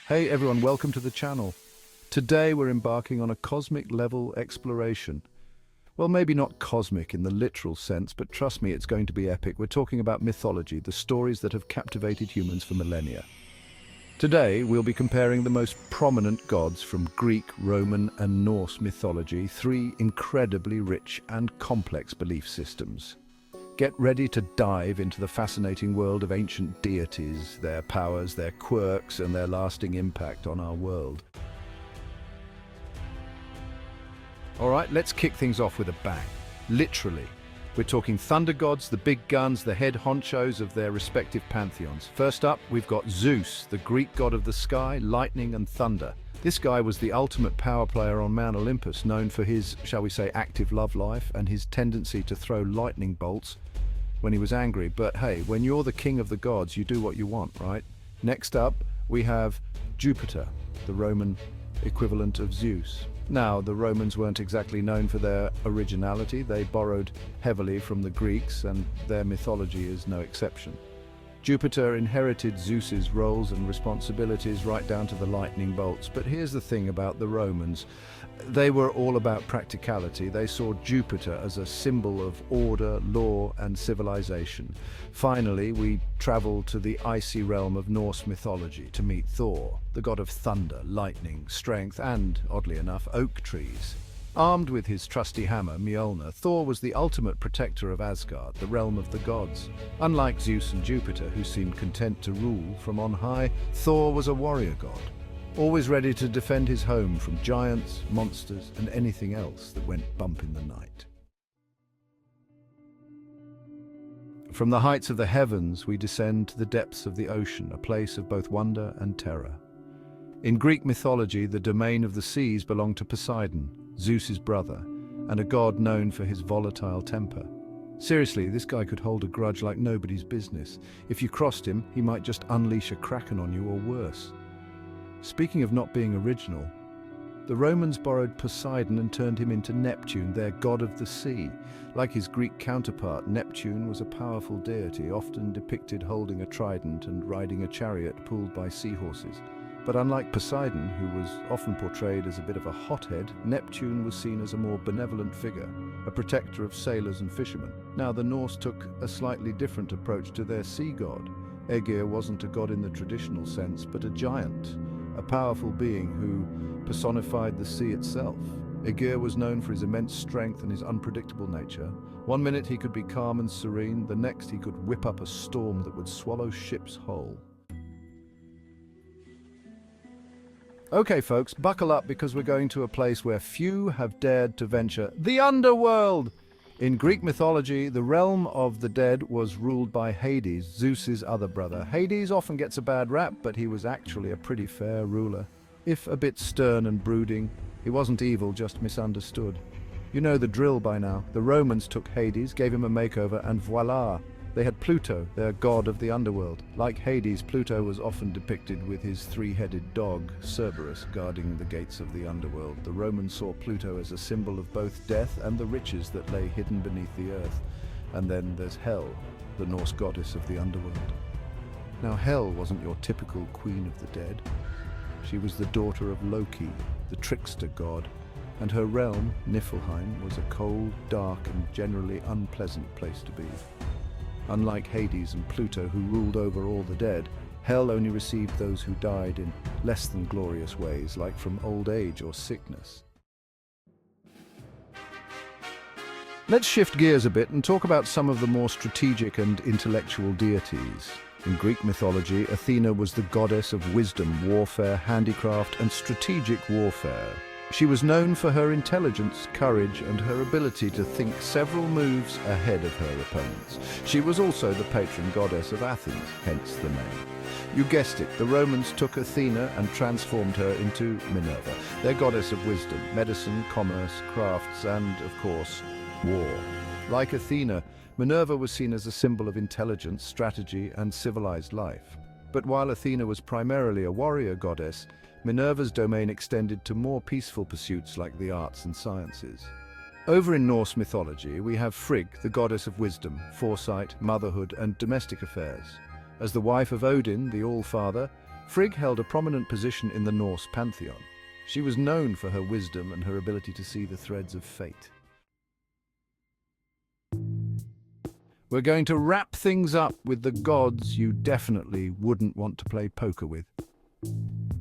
Hey everyone, welcome to the channel. Today we're embarking on a cosmic level exploration. Well, maybe not cosmic in the literal sense, but trust me, it's going to be epic. We're talking about mythology, the stories that have captivated humans for millennia. Today we'll be comparing the most prominent gods from Greek, Roman and Norse mythology, three incredibly rich and complex belief systems. Get ready to dive into the fascinating world of ancient deities, their powers, their quirks, and their lasting impact on our world. All right, let's kick things off with a bang. Literally. We're talking thunder gods, the big guns, the head honchos of their respective pantheons. First up, we've got Zeus, the Greek god of the sky, lightning and thunder. This guy was the ultimate power player on Mount Olympus, known for his, shall we say, active love life and his tendency to throw lightning bolts when he was angry. But hey, when you're the king of the gods, you do what you want, right? Next up, we have Jupiter, the Roman equivalent of Zeus. Now, the Romans weren't exactly known for their originality. They borrowed heavily from the Greeks, and their mythology is no exception. Jupiter inherited Zeus's roles and responsibilities right down to the lightning bolts. But here's the thing about the Romans. They were all about practicality. They saw Jupiter as a symbol of order, law, and civilization. Finally, we travel to the icy realm of Norse mythology to meet Thor, the god of thunder, lightning, strength, and, oddly enough, oak trees. Armed with his trusty hammer, Mjolnir, Thor was the ultimate protector of Asgard, the realm of the gods. Unlike Zeus and Jupiter, who seemed content to rule from on high, Thor was a warrior god, always ready to defend his home from giants, monsters, and anything else that went bump in the night. From the heights of the heavens, we descend to the depths of the ocean, a place of both wonder and terror. In Greek mythology, the domain of the seas belonged to Poseidon, Zeus's brother, and a god known for his volatile temper. Seriously, this guy could hold a grudge like nobody's business. If you crossed him, he might just unleash a kraken on you or worse. Speaking of not being original, the Romans borrowed Poseidon and turned him into Neptune, their god of the sea. Like his Greek counterpart, Neptune was a powerful deity, often depicted holding a trident and riding a chariot pulled by seahorses. But unlike Poseidon, who was often portrayed as a bit of a hothead, Neptune was seen as a more benevolent figure, a protector of sailors and fishermen. Now, the Norse took a slightly different approach to their sea god. Aegir wasn't a god in the traditional sense, but a giant, a powerful being who personified the sea itself. Aegir was known for his immense strength and his unpredictable nature. One minute he could be calm and serene, the next he could whip up a storm that would swallow ships whole. Okay folks, buckle up because we're going to a place where few have dared to venture, the underworld! In Greek mythology, the realm of the dead was ruled by Hades, Zeus's other brother. Hades often gets a bad rap, but he was actually a pretty fair ruler. If a bit stern and brooding, he wasn't evil, just misunderstood. You know the drill by now. The Romans took Hades, gave him a makeover, and voila! They had Pluto, their god of the underworld. Like Hades, Pluto was often depicted with his three-headed dog, Cerberus, guarding the gates of the underworld. The Romans saw Pluto as a symbol of both death and the riches that lay hidden beneath the earth. And then there's Hel, the Norse goddess of the underworld. Now, Hel wasn't your typical queen of the dead. She was the daughter of Loki, the trickster god, and her realm, Niflheim, was a cold, dark, and generally unpleasant place to be. Unlike Hades and Pluto, who ruled over all the dead, Hell only received those who died in less than glorious ways, like from old age or sickness. Let's shift gears a bit and talk about some of the more strategic and intellectual deities. In Greek mythology, Athena was the goddess of wisdom, warfare, handicraft, and strategic warfare. She was known for her intelligence, courage, and her ability to think several moves ahead of her opponents. She was also the patron goddess of Athens, hence the name. You guessed it, the Romans took Athena and transformed her into Minerva, their goddess of wisdom, medicine, commerce, crafts, and, of course, war. Like Athena, Minerva was seen as a symbol of intelligence, strategy, and civilized life. But while Athena was primarily a warrior goddess, Minerva's domain extended to more peaceful pursuits like the arts and sciences. Over in Norse mythology, we have Frigg, the goddess of wisdom, foresight, motherhood, and domestic affairs. As the wife of Odin, the All-Father, Frigg held a prominent position in the Norse pantheon. She was known for her wisdom and her ability to see the threads of fate. We're going to wrap things up with the gods you definitely wouldn't want to play poker with.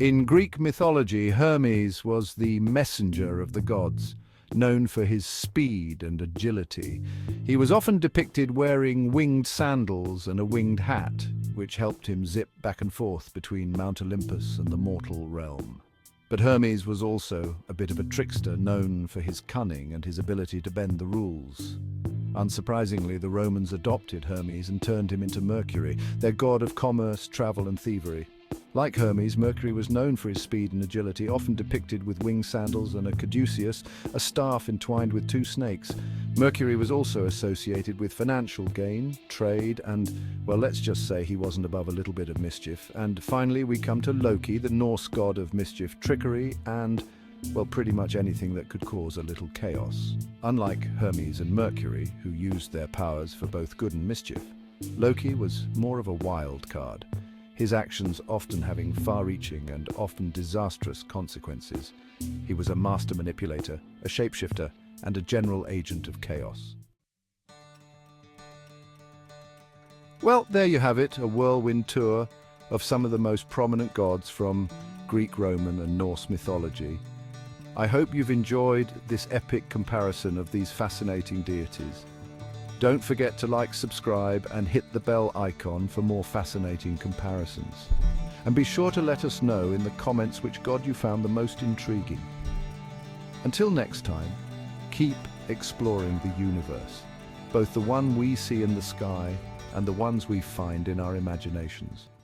In Greek mythology, Hermes was the messenger of the gods, known for his speed and agility. He was often depicted wearing winged sandals and a winged hat, which helped him zip back and forth between Mount Olympus and the mortal realm. But Hermes was also a bit of a trickster, known for his cunning and his ability to bend the rules. Unsurprisingly, the Romans adopted Hermes and turned him into Mercury, their god of commerce, travel and thievery. Like Hermes, Mercury was known for his speed and agility, often depicted with winged sandals and a caduceus, a staff entwined with two snakes. Mercury was also associated with financial gain, trade, and, well, let's just say he wasn't above a little bit of mischief. And finally, we come to Loki, the Norse god of mischief, trickery, and, well, pretty much anything that could cause a little chaos. Unlike Hermes and Mercury, who used their powers for both good and mischief, Loki was more of a wild card, his actions often having far-reaching and often disastrous consequences. He was a master manipulator, a shapeshifter, and a general agent of chaos. Well, there you have it, a whirlwind tour of some of the most prominent gods from Greek, Roman, and Norse mythology. I hope you've enjoyed this epic comparison of these fascinating deities. Don't forget to like, subscribe, and hit the bell icon for more fascinating comparisons. And be sure to let us know in the comments which god you found the most intriguing. Until next time, keep exploring the universe, both the one we see in the sky and the ones we find in our imaginations.